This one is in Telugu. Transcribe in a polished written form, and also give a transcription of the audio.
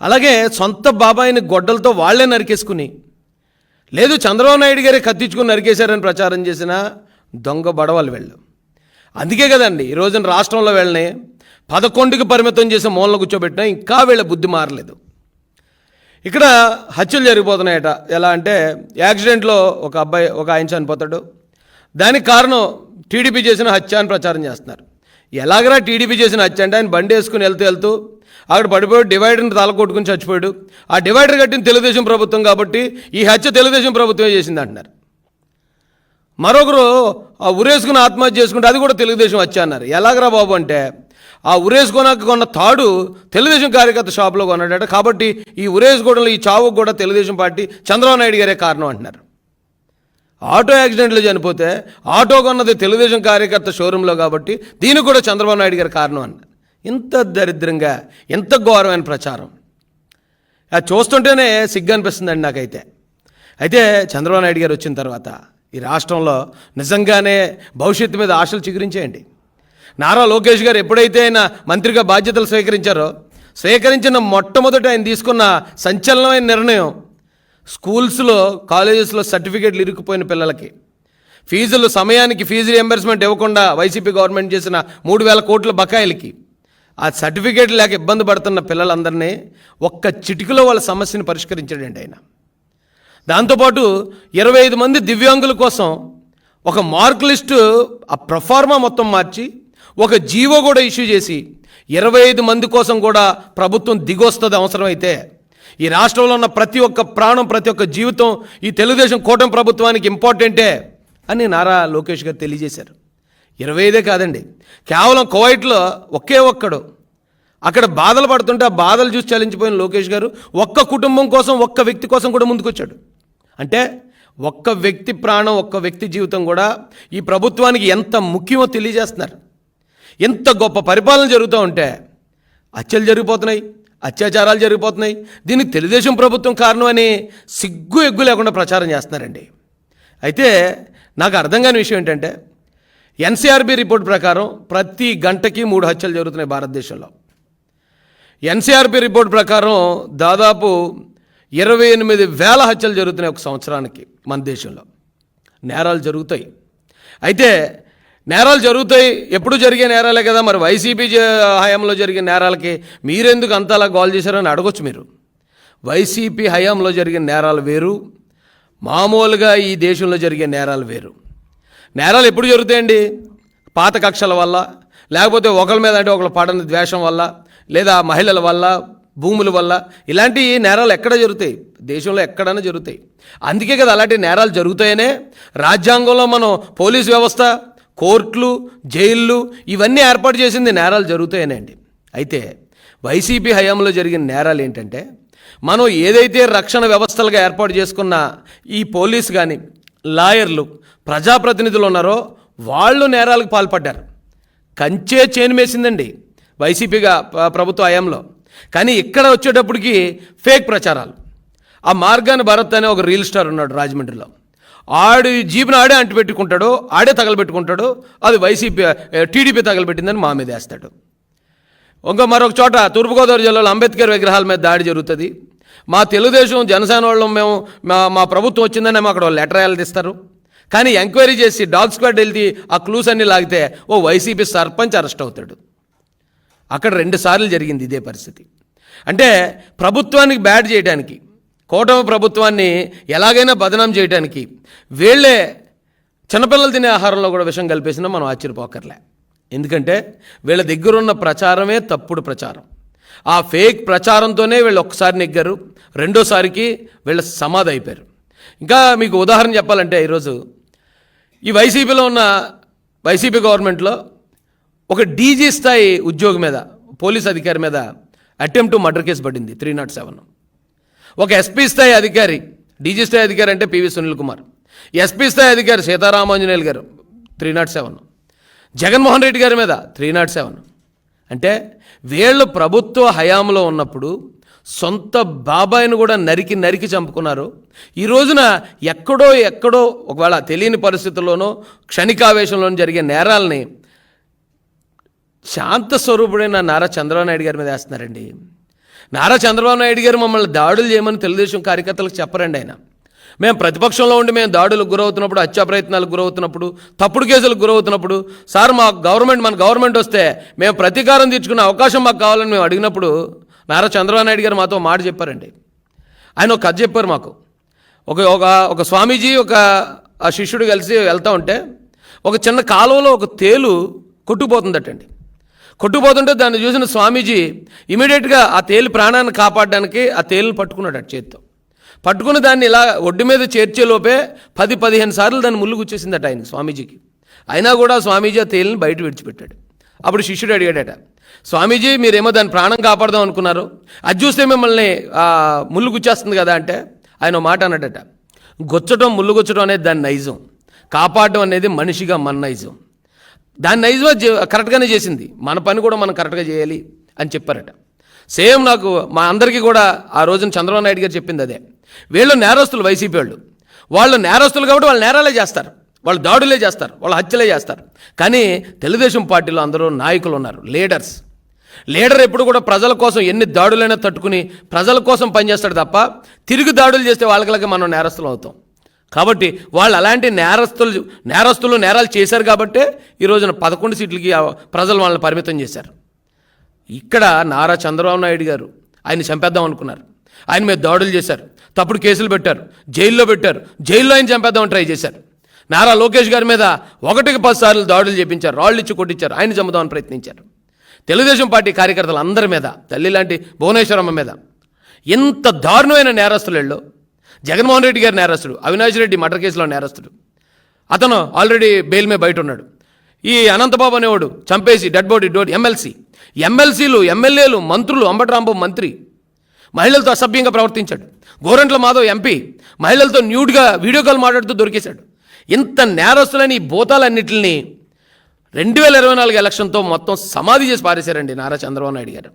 అలాగే సొంత బాబాయిని గొడ్డలతో వాళ్లే నరికేసుకుని, లేదు చంద్రబాబు నాయుడు గారే కత్తించుకుని నరికేశారని ప్రచారం చేసిన దొంగ బడవలు వెళ్ళు. అందుకే కదండి ఈ రోజున రాష్ట్రంలో వీళ్ళని 11కి పరిమితం చేసి మూలన కూర్చోబెట్టినా ఇంకా వీళ్ళ బుద్ధి మారలేదు. ఇక్కడ హత్యలు జరిగిపోతున్నాయట. ఎలా అంటే యాక్సిడెంట్లో ఒక ఆయన చనిపోతాడు. దానికి కారణం టీడీపీ చేసిన హత్య అని ప్రచారం చేస్తున్నారు. ఎలాగరా టీడీపీ చేసిన హత్య అంటే ఆయన బండి వేసుకుని వెళ్తూ అక్కడ పడిపోయాడు, డివైడర్ని తల కొట్టుకుని చచ్చిపోయాడు. ఆ డివైడర్ కట్టిన తెలుగుదేశం ప్రభుత్వం కాబట్టి ఈ హత్య తెలుగుదేశం ప్రభుత్వమే చేసింది అంటున్నారు. మరొకరు ఆ ఉరేసుకుని ఆత్మహత్య చేసుకుంటే అది కూడా తెలుగుదేశం హత్య అన్నారు. ఎలాగరా బాబు అంటే ఆ ఉరేసుకోనాక కొన్న తాడు తెలుగుదేశం కార్యకర్త షాపులో కొన్నాడట. కాబట్టి ఈ ఉరేసుకోవడంలో ఈ చావుకు కూడా తెలుగుదేశం పార్టీ చంద్రబాబు నాయుడు గారే కారణం అంటున్నారు. ఆటో యాక్సిడెంట్లో చనిపోతే ఆటో కొన్నది తెలుగుదేశం కార్యకర్త షోరూంలో కాబట్టి దీనికి కూడా చంద్రబాబు నాయుడు గారి కారణం అన్నారు. ఇంత దరిద్రంగా, ఎంత ఘోరమైన ప్రచారం. అది చూస్తుంటేనే సిగ్గు అనిపిస్తుందండి నాకైతే. అయితే చంద్రబాబు నాయుడు గారు వచ్చిన తర్వాత ఈ రాష్ట్రంలో నిజంగానే భవిష్యత్తు మీద ఆశలు చిగురించేయండి. నారా లోకేష్ గారు ఎప్పుడైతే ఆయన మంత్రిగా బాధ్యతలు స్వీకరించిన మొట్టమొదటి ఆయన తీసుకున్న సంచలనమైన నిర్ణయం స్కూల్స్లో, కాలేజెస్లో సర్టిఫికేట్లు ఇరుక్కుపోయిన పిల్లలకి ఫీజులు సమయానికి ఫీజు రియంబర్స్మెంట్ ఇవ్వకుండా వైసీపీ గవర్నమెంట్ చేసిన 3,000 కోట్ల బకాయిలకి ఆ సర్టిఫికేట్ లేక ఇబ్బంది పడుతున్న పిల్లలందరినీ ఒక్క చిటికలో వాళ్ళ సమస్యను పరిష్కరించాడండి ఆయన. దాంతోపాటు 25 మంది దివ్యాంగుల కోసం ఒక మార్క్ లిస్టు ఆ ప్రొఫార్మా మొత్తం మార్చి ఒక జీవో కూడా ఇష్యూ చేసి 25 మంది కోసం కూడా ప్రభుత్వం దిగొస్తుంది అవసరమైతే. ఈ రాష్ట్రంలో ఉన్న ప్రతి ఒక్క ప్రాణం, ప్రతి ఒక్క జీవితం ఈ తెలుగుదేశం కూటమి ప్రభుత్వానికి ఇంపార్టెంటే అని నారా లోకేష్ గారు తెలియజేశారు. 25 కాదండి, కేవలం కువైట్లో ఒకే ఒక్కడు అక్కడ బాధలు పడుతుంటే ఆ బాధలు చూసి చలించిపోయిన లోకేష్ గారు ఒక్క కుటుంబం కోసం, ఒక్క వ్యక్తి కోసం కూడా ముందుకొచ్చాడు. అంటే ఒక్క వ్యక్తి ప్రాణం, ఒక్క వ్యక్తి జీవితం కూడా ఈ ప్రభుత్వానికి ఎంత ముఖ్యమో తెలియజేస్తున్నారు. ఎంత గొప్ప పరిపాలన జరుగుతూ ఉంటే హత్యలు జరిగిపోతున్నాయి, అత్యాచారాలు జరిగిపోతున్నాయి. దీనికి తెలుగుదేశం ప్రభుత్వం కారణం అని సిగ్గు ఎగ్గు లేకుండా ప్రచారం చేస్తున్నారండి. అయితే నాకు అర్థం కాని విషయం ఏంటంటే ఎన్సీఆర్బీ రిపోర్ట్ ప్రకారం ప్రతి గంటకి 3 హత్యలు జరుగుతున్నాయి భారతదేశంలో. ఎన్సీఆర్బీ రిపోర్ట్ ప్రకారం దాదాపు 28,000 హత్యలు జరుగుతున్నాయి ఒక సంవత్సరానికి మన దేశంలో. నేరాలు జరుగుతాయి. అయితే నేరాలు జరుగుతాయి, ఎప్పుడు జరిగే నేరాలే కదా, మరి వైసీపీ హయాంలో జరిగిన నేరాలకి మీరెందుకు అంతలా గోల్ చేశారని అడగొచ్చు మీరు. వైసీపీ హయాంలో జరిగిన నేరాలు వేరు, మామూలుగా ఈ దేశంలో జరిగే నేరాలు వేరు. నేరాలు ఎప్పుడు జరుగుతాయండి? పాత కక్షల వల్ల, లేకపోతే ఒకరి మీద అంటే ఒకరు పడని ద్వేషం వల్ల, లేదా మహిళల వల్ల, భూముల వల్ల. ఇలాంటి నేరాలు ఎక్కడ జరుగుతాయి? దేశంలో ఎక్కడైనా జరుగుతాయి. అందుకే కదా అలాంటి నేరాలు జరుగుతాయనే రాజ్యాంగంలో మనం పోలీస్ వ్యవస్థ, కోర్టులు, జైళ్ళు ఇవన్నీ ఏర్పాటు చేసింది నేరాలు జరుగుతాయనండి. అయితే వైసీపీ హయాంలో జరిగిన నేరాలు ఏంటంటే మనం ఏదైతే రక్షణ వ్యవస్థలుగా ఏర్పాటు చేసుకున్న ఈ పోలీస్ కానీ, లాయర్లు, ప్రజాప్రతినిధులు ఉన్నారో వాళ్ళు నేరాలకు పాల్పడ్డారు. కంచే చేను వేసిందండి వైసీపీగా ప్రభుత్వ హయాంలో. కానీ ఇక్కడ వచ్చేటప్పటికి ఫేక్ ప్రచారాలు. ఆ మార్గాన్ని భరత్ అనే ఒక రీల్ స్టార్ ఉన్నాడు రాజమండ్రిలో. ఆడి జీబును ఆడే అంటుపెట్టుకుంటాడు, ఆడే తగలబెట్టుకుంటాడు. అది టీడీపీ తగలబెట్టిందని మా మీద వేస్తాడు. మరొక చోట తూర్పుగోదావరి జిల్లాలో అంబేద్కర్ విగ్రహాల మీద దాడి జరుగుతుంది. మా తెలుగుదేశం, జనసేన వాళ్ళం మేము మా ప్రభుత్వం వచ్చిందని మేము అక్కడ లెటర్ తీస్తారు. కానీ ఎంక్వైరీ చేసి డాగ్ స్క్వాడ్ వెళ్తే ఆ క్లూస్ అన్నీ లాగితే వైసీపీ సర్పంచ్ అరెస్ట్ అవుతాడు. అక్కడ 2 సార్లు జరిగింది ఇదే పరిస్థితి. అంటే ప్రభుత్వానికి బ్యాడ్ చేయడానికి, కూటమి ప్రభుత్వాన్ని ఎలాగైనా బదనాం చేయడానికి వీళ్ళే చిన్నపిల్లలు తినే ఆహారంలో కూడా విషం కలిపేసినా మనం ఆశ్చర్యపోకర్లే. ఎందుకంటే వీళ్ళ దగ్గరున్న ప్రచారమే తప్పుడు ప్రచారం. ఆ ఫేక్ ప్రచారంతోనే వీళ్ళు ఒక్కసారి నెగ్గారు, రెండోసారికి వీళ్ళ సమాధి అయిపోయారు. ఇంకా మీకు ఉదాహరణ చెప్పాలంటే ఈరోజు ఈ వైసీపీలో ఉన్న వైసీపీ గవర్నమెంట్లో ఒక డీజీ స్థాయి ఉద్యోగి మీద, పోలీస్ అధికారి మీద అటెంప్ట్ మర్డర్ కేసు పడింది 307. ఒక ఎస్పీ స్థాయి అధికారి, డీజీ స్థాయి అధికారి అంటే పివి సునీల్ కుమార్, ఎస్పీ స్థాయి అధికారి సీతారామాంజనేయులు గారు 307, జగన్మోహన్ రెడ్డి గారి మీద 307. అంటే వీళ్ళు ప్రభుత్వ హయాంలో ఉన్నప్పుడు సొంత బాబాయిని కూడా నరికి చంపుకున్నారు. ఈ రోజున ఎక్కడో ఒకవేళ తెలియని పరిస్థితుల్లోనో క్షణికావేశంలోనూ జరిగే నేరాలని శాంత స్వరూపుడైన నారా చంద్రబాబు నాయుడు గారి మీద వేస్తున్నారండి. నారా చంద్రబాబు నాయుడు గారు మమ్మల్ని దాడులు చేయమని తెలుగుదేశం కార్యకర్తలకు చెప్పరండి ఆయన. మేము ప్రతిపక్షంలో ఉండి మేము దాడులకు గురవుతున్నప్పుడు, హత్యా ప్రయత్నాలకు గురవుతున్నప్పుడు, తప్పుడు కేసులకు గురవుతున్నప్పుడు, సార్ మన గవర్నమెంట్ వస్తే మేము ప్రతీకారం తీర్చుకునే అవకాశం మాకు కావాలని మేము అడిగినప్పుడు నారా చంద్రబాబు నాయుడు గారు మాతో మాట చెప్పారండి. ఆయన ఒక కథ చెప్పారు మాకు. ఒక స్వామీజీ ఆ శిష్యుడు కలిసి వెళ్తూ ఉంటే ఒక చిన్న కాలువలో ఒక తేలు కొట్టుకుపోతుందటండి. కొట్టుకుపోతుంటే దాన్ని చూసిన స్వామీజీ ఇమీడియట్గా ఆ తేలు ప్రాణాన్ని కాపాడడానికి ఆ తేలుని పట్టుకున్నాడు చేత్తో. పట్టుకుని దాన్ని ఇలా ఒడ్డు మీద చేర్చేలోపే 10-15 సార్లు దాన్ని ముళ్ళు గుచ్చేసిందట ఆయన స్వామీజీకి. అయినా కూడా స్వామీజీ ఆ తేలిని బయట విడిచిపెట్టాడు. అప్పుడు శిష్యుడు అడిగాడట, స్వామీజీ మీరేమో దాన్ని ప్రాణం కాపాడదాం అనుకున్నారు, అది చూస్తే మిమ్మల్ని ముళ్ళు గుచ్చేస్తుంది కదా అంటే ఆయన మాట అన్నాడట, ముళ్ళు గుచ్చడం అనేది దాని నైజం, కాపాడడం అనేది మనిషిగా మన నైజం. దాని నైజం కరెక్ట్గానే చేసింది, మన పని కూడా మనం కరెక్ట్గా చేయాలి అని చెప్పారట. సేమ్ నాకు మా అందరికీ కూడా ఆ రోజున చంద్రబాబు నాయుడు గారు చెప్పింది అదే. వీళ్ళు నేరస్తులు, వైసీపీ వాళ్ళు నేరస్తులు కాబట్టి వాళ్ళు నేరాలే చేస్తారు, వాళ్ళు దాడులే చేస్తారు, వాళ్ళు హత్యలే చేస్తారు. కానీ తెలుగుదేశం పార్టీలో అందరూ నాయకులు ఉన్నారు, లీడర్ ఎప్పుడు కూడా ప్రజల కోసం ఎన్ని దాడులైనా తట్టుకుని ప్రజల కోసం పనిచేస్తాడు తప్ప తిరిగి దాడులు చేస్తే వాళ్ళకి మనం నేరస్తులు అవుతాం. కాబట్టి వాళ్ళు అలాంటి నేరాలు చేశారు కాబట్టే ఈ రోజున 11 సీట్లకి ప్రజలు వాళ్ళని పరిమితం చేశారు. ఇక్కడ నారా చంద్రబాబు నాయుడు గారు ఆయన చంపేద్దాం అనుకున్నారు, ఆయన మీద దాడులు చేశారు, తప్పుడు కేసులు పెట్టారు, జైల్లో ఆయన చంపేద్దామని ట్రై చేశారు. నారా లోకేష్ గారి మీద 1-10 సార్లు దాడులు చేపించారు, రాళ్ళు ఇచ్చి కొట్టించారు, ఆయన చంపుదామని ప్రయత్నించారు. తెలుగుదేశం పార్టీ కార్యకర్తలు అందరి మీద, తల్లి లాంటి భువనేశ్వరమ్మ మీద ఎంత దారుణమైన నేరస్తులలో జగన్మోహన్ రెడ్డి గారి నేరస్తుడు, అవినాష్ రెడ్డి మర్డర్ కేసులో నేరస్తుడు, అతను ఆల్రెడీ బెయిల్ మీద బయట ఉన్నాడు. ఈ అనంతబాబు అనేవాడు చంపేసి డెడ్ బాడీ ఎమ్మెల్సీలు, ఎమ్మెల్యేలు, మంత్రులు, అంబటి రాంబాబు మంత్రి మహిళలతో అసభ్యంగా ప్రవర్తించాడు. గోరంట్ల మాధవ్ ఎంపీ మహిళలతో న్యూడ్గా వీడియో కాల్ మాట్లాడుతూ దొరికేశాడు. ఇంత నేరస్తులని ఈ భూతాలన్నింటినీ 2024 ఎలక్షన్తో మొత్తం సమాధి చేసి పారేశారండి నారా చంద్రబాబు నాయుడు గారు.